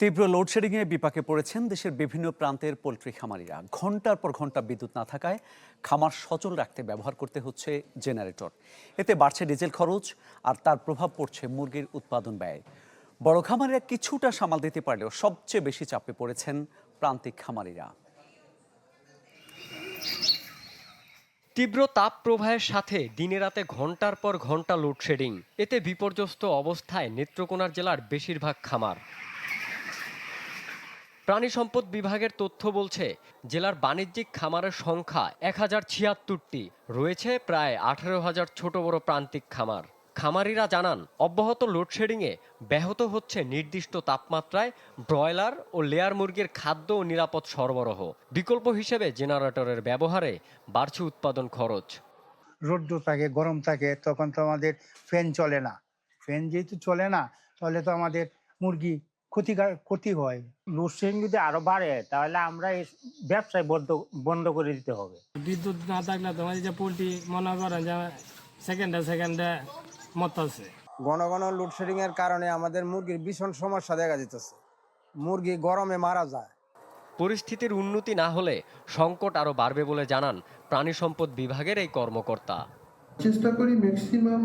তীব্র লোডশেডিংয়ে বিপাকে পড়েছেন দেশের বিভিন্ন প্রান্তের পোলট্রি খামারিরা। ঘন্টার পর ঘন্টা বিদ্যুৎ না থাকায় খামার সচল রাখতে ব্যবহার করতে হচ্ছে জেনারেটর। এতে বাড়ছে ডিজেল খরচ আর তার প্রভাব পড়ছে মুরগির উৎপাদন ব্যয়। বড় খামারিরা কিছুটা সামাল দিতে পারলেও সবচেয়ে বেশি চাপে পড়েছেন প্রান্তিক খামারিরা। তীব্র তাপ প্রবাহের সাথে দিনে রাতে ঘন্টার পর ঘন্টা লোডশেডিং, এতে বিপর্যস্ত অবস্থায় নেত্রকোনার জেলার বেশিরভাগ খামার। প্রাণী সম্পদ বিভাগের তথ্য বলছে জেলার বাণিজ্যিক খামারের সংখ্যা 1076টি, রয়েছে প্রায় 18,000 ছোট বড় প্রান্তিক খামার। খামারিরা জানান, অব্যাহত লোডশেডিংয়ে ব্যাহত হচ্ছে নির্দিষ্ট তাপমাত্রায় ব্রয়লার ও লেয়ার মুরগির খাদ্য ও নিরাপদ সরবরাহ। বিকল্প হিসেবে জেনারেটরের ব্যবহারে বাড়ছে উৎপাদন খরচ। রোদ্দুর থাকে, গরম থাকে, তখন তো আমাদের ফ্যান চলে না। ফ্যান যেহেতু চলে না, তাহলে তো আমাদের মুরগি ক্ষতি হয়। লোডশেডিং যদি আরো বাড়ে তাহলে আমরা এই ব্যবসায় বন্ধ করে দিতে হবে। বিদ্যুৎ না থাকলে তোমার যে পোলট্রি মনে করেন যে সেকেন্ডে মরতেছে। ঘন ঘন লোডশেডিং এর কারণে আমাদের মুরগির ভীষণ সমস্যা দেখা দিতেছে। মুরগি গরমে মারা যায়। পরিস্থিতির উন্নতি না হলে সংকট আরও বাড়বে বলে জানান প্রাণী সম্পদ বিভাগের এই কর্মকর্তা। চেষ্টা করি ম্যাক্সিমাম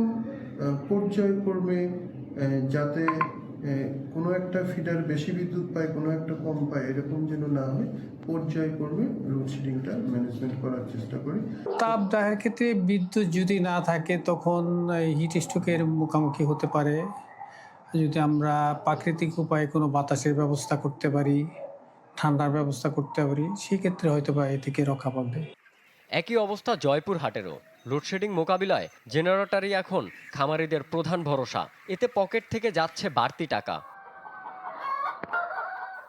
পর্যায়ক্রমে যাতে কোনো একটা ফিডার বেশি বিদ্যুৎ পায়, কোনো একটা কম পায়, এরকম যেন না হয়, পর্যায়ক্রমে লোডশেডিংটা ম্যানেজমেন্ট করার চেষ্টা করি। তাপদাহের ক্ষেত্রে বিদ্যুৎ যদি না থাকে তখন হিট স্ট্রোকের মুখোমুখি হতে পারে। যদি আমরা প্রাকৃতিক উপায়ে কোনো বাতাসের ব্যবস্থা করতে পারি, ঠান্ডার ব্যবস্থা করতে পারি, সেক্ষেত্রে হয়তো বা এ থেকে রক্ষা পাবে। একই অবস্থা জয়পুরহাটেরও। লোডশেডিং মোকাবিলায় জেনারেটরই এখন খামারিদের প্রধান ভরসা। এতে পকেট থেকে যাচ্ছে বাড়তি টাকা।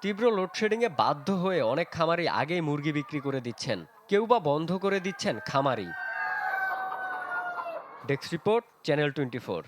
তীব্র লোডশেডিংয়ে বাধ্য হয়ে অনেক খামারি আগেই মুরগি বিক্রি করে দিচ্ছেন, কেউ বা বন্ধ করে দিচ্ছেন খামারি। Desk report, channel 24।